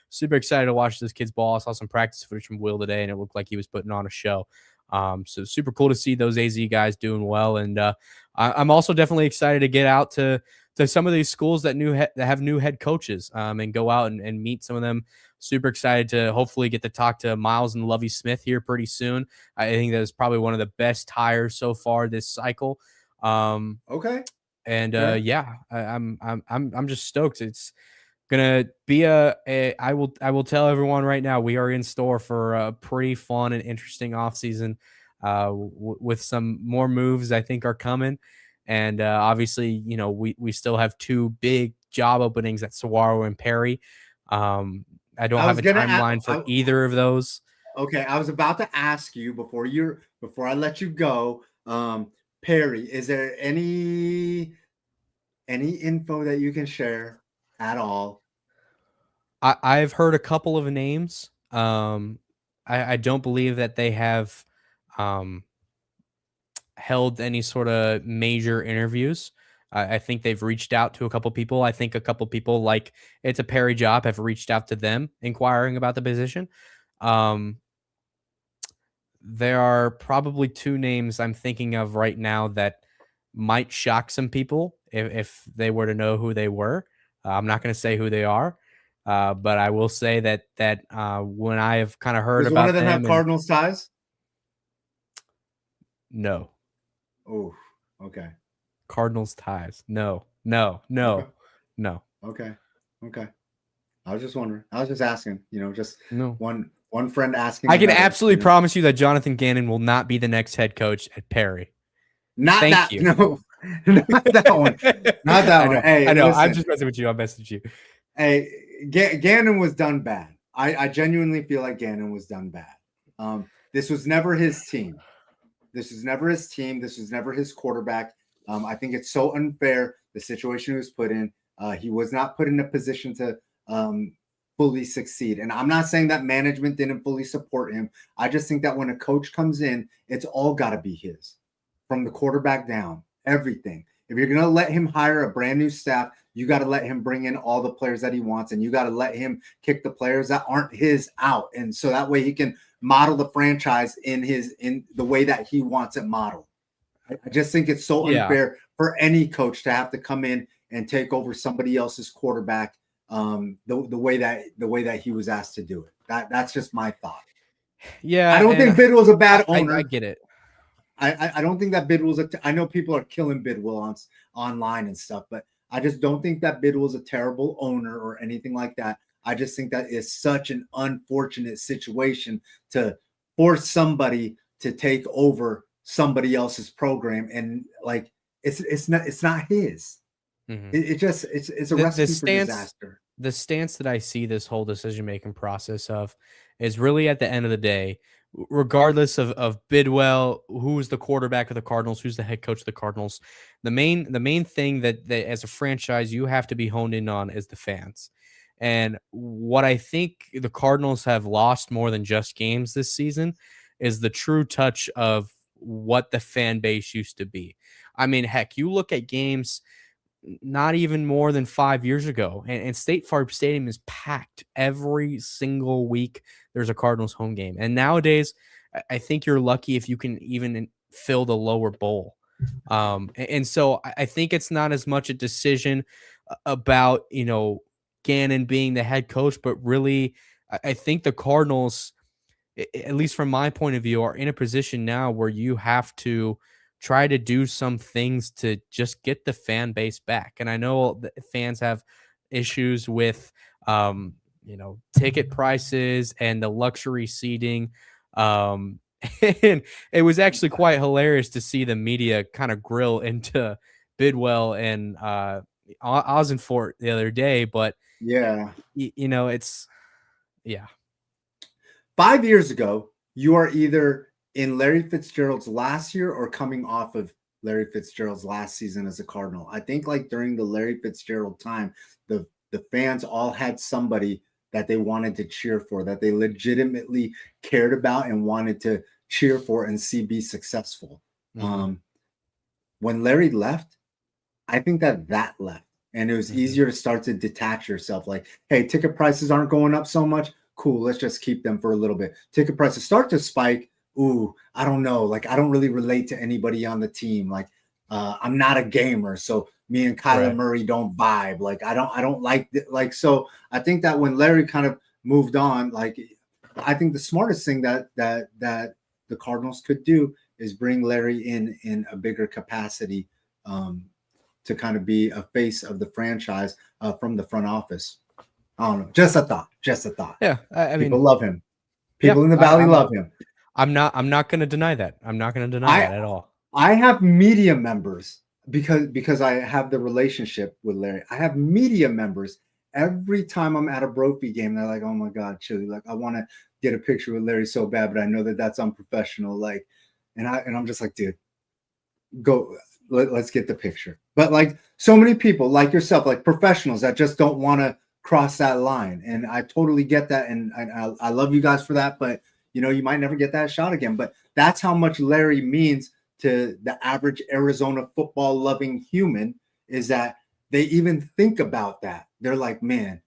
super excited to watch this kid's ball. I saw some practice footage from Will today, and it looked like he was putting on a show. So super cool to see those AZ guys doing well. And I'm also definitely excited to get out to some of these schools that have new head coaches and go out and meet some of them. Super excited to hopefully get to talk to Miles and Lovey Smith here pretty soon. I think that is probably one of the best hires so far this cycle. Okay. And Yeah. yeah, I'm just stoked. It's gonna be I will tell everyone right now, we are in store for a pretty fun and interesting offseason with some more moves I think are coming. And obviously, you know, we still have two big job openings at Saguaro and Perry. I don't I have was a gonna timeline for either of those. Okay, I was about to ask you before I let you go, Perry, is there any info that you can share at all? I've heard a couple of names. I don't believe that they have held any sort of major interviews. I think they've reached out to a couple people. I think a couple people, like it's a Perry job, have reached out to them inquiring about the position. There are probably two names I'm thinking of right now that might shock some people if they were to know who they were. I'm not going to say who they are, but I will say that when I have kind of heard Does one about of them have them, Cardinals ties? no. Oh, okay. Cardinals ties. No. Okay. No. Okay. Okay. I was just wondering. I was just asking, just No. one friend asking. I can another, absolutely promise you that Jonathan Gannon will not be the next head coach at Perry. Not Thank that you. no, not that one. Not that I one. know, Hey, I know. I'm listen. just messing with you. I'm messing with you. Hey, Gannon was done bad. I genuinely feel like Gannon was done bad. This was never his team. This was never his team. This was never his quarterback. I think it's so unfair, the situation he was put in. He was not put in a position to fully succeed. And I'm not saying that management didn't fully support him. I just think that when a coach comes in, it's all got to be his, from the quarterback down, everything. If you're going to let him hire a brand new staff, you got to let him bring in all the players that he wants, and you got to let him kick the players that aren't his out. And so that way he can model the franchise in the way that he wants it modeled. I just think it's so unfair for any coach to have to come in and take over somebody else's quarterback the way that he was asked to do it. That's just my thought. Yeah. I don't think Bidwell's a bad owner. I get it. I don't think that Bidwell's I know people are killing Bidwell online and stuff, but I just don't think that Bidwell's a terrible owner or anything like that. I just think that is such an unfortunate situation to force somebody to take over somebody else's program, and like it's not his. Mhm. It's a recipe for disaster. The stance that I see this whole decision making process of is really, at the end of the day, regardless of Bidwell, who's the quarterback of the Cardinals, who's the head coach of the Cardinals, the main thing that as a franchise you have to be honed in on is the fans. And what I think the Cardinals have lost more than just games this season is the true touch of what the fan base used to be. I mean, heck, you look at games not even more than 5 years ago, and State Farm Stadium is packed every single week. There's a Cardinals home game, and nowadays, I think you're lucky if you can even fill the lower bowl. And so I think it's not as much a decision about Gannon being the head coach, but really, I think the Cardinals, at least from my point of view, are in a position now where you have to try to do some things to just get the fan base back. And I know the fans have issues with, ticket prices and the luxury seating. And it was actually quite hilarious to see the media kind of grill into Bidwell and Ozenfort the other day, but Yeah. it's yeah. 5 years ago, you are either in Larry Fitzgerald's last year or coming off of Larry Fitzgerald's last season as a Cardinal. I think like during the Larry Fitzgerald time, the fans all had somebody that they wanted to cheer for, that they legitimately cared about and wanted to cheer for and see be successful. When Larry left, I think that left, and it was easier to start to detach yourself. Like, hey, ticket prices aren't going up so much. Cool, let's just keep them for a little bit. Ticket prices start to spike. Ooh, I don't know. Like, I don't really relate to anybody on the team. Like, I'm not a gamer, so me and Kyler Murray don't vibe. Like, I don't like like. So I think that when Larry kind of moved on, like, I think the smartest thing that the Cardinals could do is bring Larry in a bigger capacity to kind of be a face of the franchise from the front office. I don't know. Just a thought. Yeah, I mean, people love him. People in the Valley love him. I'm not going to deny that. I'm not going to deny that at all. I have media members because I have the relationship with Larry. I have media members every time I'm at a Brophy game. They're like, "Oh my God, Chili! Like, I want to get a picture with Larry so bad, but I know that that's unprofessional." Like, and I'm just like, dude, go. Let's get the picture. But like so many people like yourself, like professionals that just don't want to cross that line. And I totally get that. And I love you guys for that. But, you might never get that shot again. But that's how much Larry means to the average Arizona football loving human, is that they even think about that. They're like, man,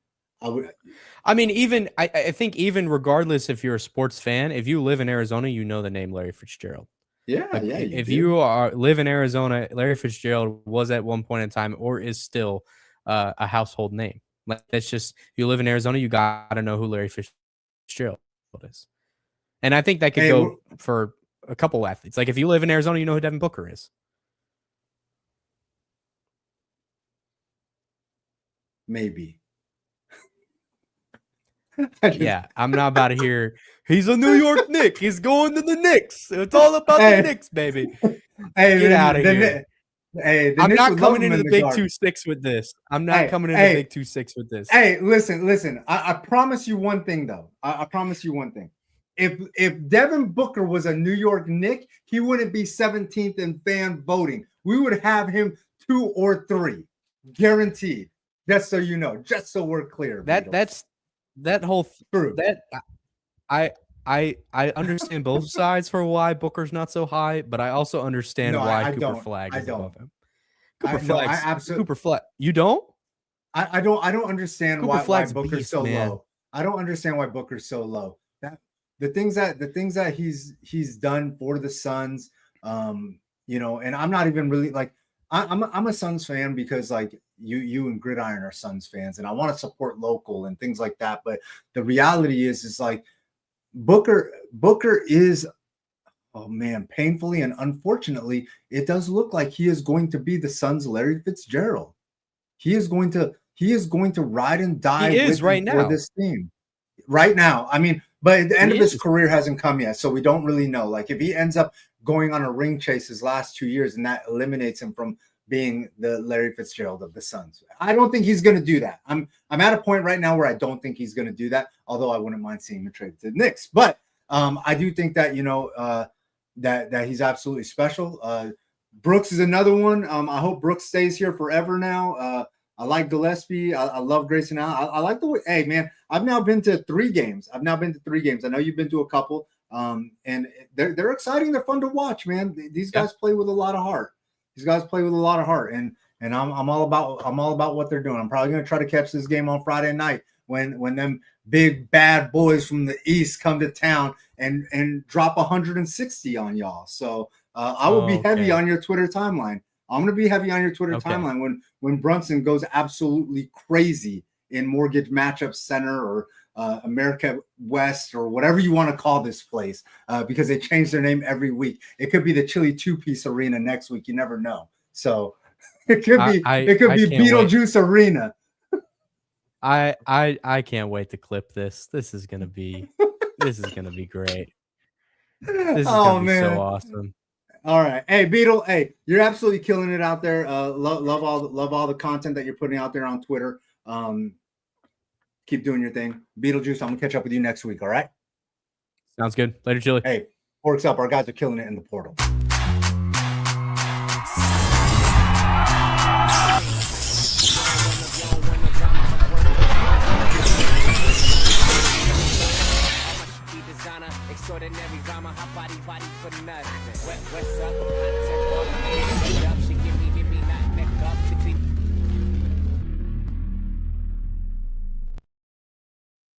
I mean, I think even regardless if you're a sports fan, if you live in Arizona, you know the name Larry Fitzgerald. Yeah, Like, yeah. If you live in Arizona, Larry Fitzgerald was at one point in time, or is still, a household name. Like, that's just, if you live in Arizona, you gotta know who Larry Fitzgerald is. And I think that could go for a couple athletes. Like, if you live in Arizona, you know who Devin Booker is. Maybe. Yeah, I'm not about to hear he's a New York Knick. He's going to the Knicks. It's all about the Knicks, baby. Hey, get out of here. I'm not coming into the Big 2-6 with this. I'm not coming into the Big 2-6 with this. Hey, listen. I promise you one thing, though. I promise you one thing. If Devin Booker was a New York Knick, he wouldn't be 17th in fan voting. We would have him 2 or 3, guaranteed. Just so you know, just so we're clear. That whole that I understand both sides for why Booker's not so high, but I also understand why Cooper Flag is above him. Cooper Flag. You don't? I don't understand why Booker's so low. I don't understand why Booker's so low. The things that he's done for the Suns, and I'm not even really like, I'm a Suns fan because like you and Gridiron are Suns fans, and I want to support local and things like that. But the reality is like Booker is, oh man, painfully and unfortunately, it does look like he is going to be the Suns' Larry Fitzgerald. He is going to ride and die for this team right now. I mean, but the end of his career hasn't come yet, so we don't really know. Like, if he ends up going on a ring chase his last 2 years, and that eliminates him from being the Larry Fitzgerald of the Suns, I don't think he's going to do that. I'm at a point right now where I don't think he's going to do that, although I wouldn't mind seeing him traded to the Knicks. But I do think that that he's absolutely special. Brooks is another one. I hope Brooks stays here forever now. I like Gillespie. I love Grayson Allen. I like the way. Hey, man, I've now been to 3 games. I know you've been to a couple. And they're exciting. They're fun to watch, man. These guys play with a lot of heart. And I'm all about what they're doing. I'm probably going to try to catch this game on Friday night when them big bad boys from the East come to town and drop 160 on y'all. So I will be heavy on your Twitter timeline. I'm going to be heavy on your Twitter timeline when Brunson goes absolutely crazy in Mortgage Matchup Center or America West or whatever you want to call this place, because they change their name every week. It could be the Chili 2-piece arena next week. You never know. So it could be Beetlejuice Arena. I can't wait to clip this. This is gonna be great. This is gonna be so awesome. All right. Hey, Beetle. Hey, you're absolutely killing it out there. Love all the content that you're putting out there on Twitter. Keep doing your thing. Beetlejuice, I'm gonna catch up with you next week. All right. Sounds good. Later, Chili. Hey, Forks up. Our guys are killing it in the portal. Extraordinary drama, hot body for nothing. What's up? Content, up. She give me, not neck up.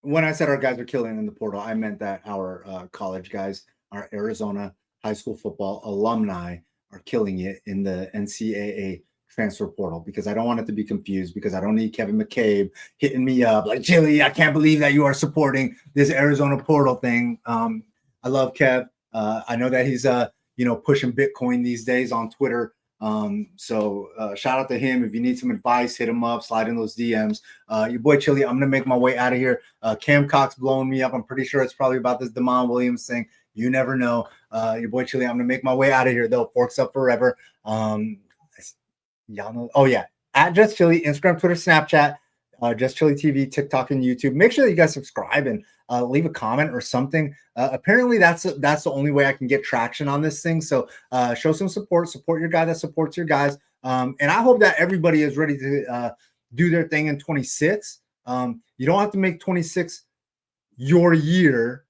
When I said our guys are killing in the portal, I meant that our college guys, our Arizona high school football alumni, are killing it in the NCAA transfer portal, because I don't want it to be confused, because I don't need Kevin McCabe hitting me up like, Chili, I can't believe that you are supporting this Arizona portal thing. I love Kev. I know that he's pushing Bitcoin these days on Twitter. So shout out to him. If you need some advice, hit him up, slide in those DMs. Your boy Chili, I'm gonna make my way out of here. Cam Cox blowing me up. I'm pretty sure it's probably about this Damon Williams thing. You never know. Your boy Chili, I'm gonna make my way out of here though. Forks up forever. Y'all know. Oh yeah, at Just Chili, Instagram, Twitter, Snapchat, Just Chili TV, TikTok, and YouTube. Make sure that you guys subscribe and leave a comment or something. Apparently, that's the only way I can get traction on this thing. So show some support. Support your guy that supports your guys. And I hope that everybody is ready to do their thing in 26. You don't have to make 26 your year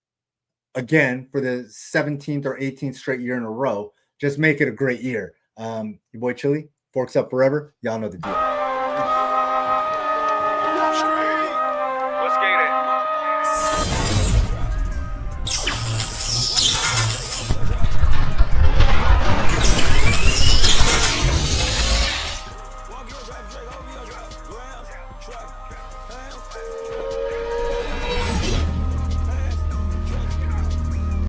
again for the 17th or 18th straight year in a row. Just make it a great year. Your boy Chili, Forks up forever. Y'all know the deal.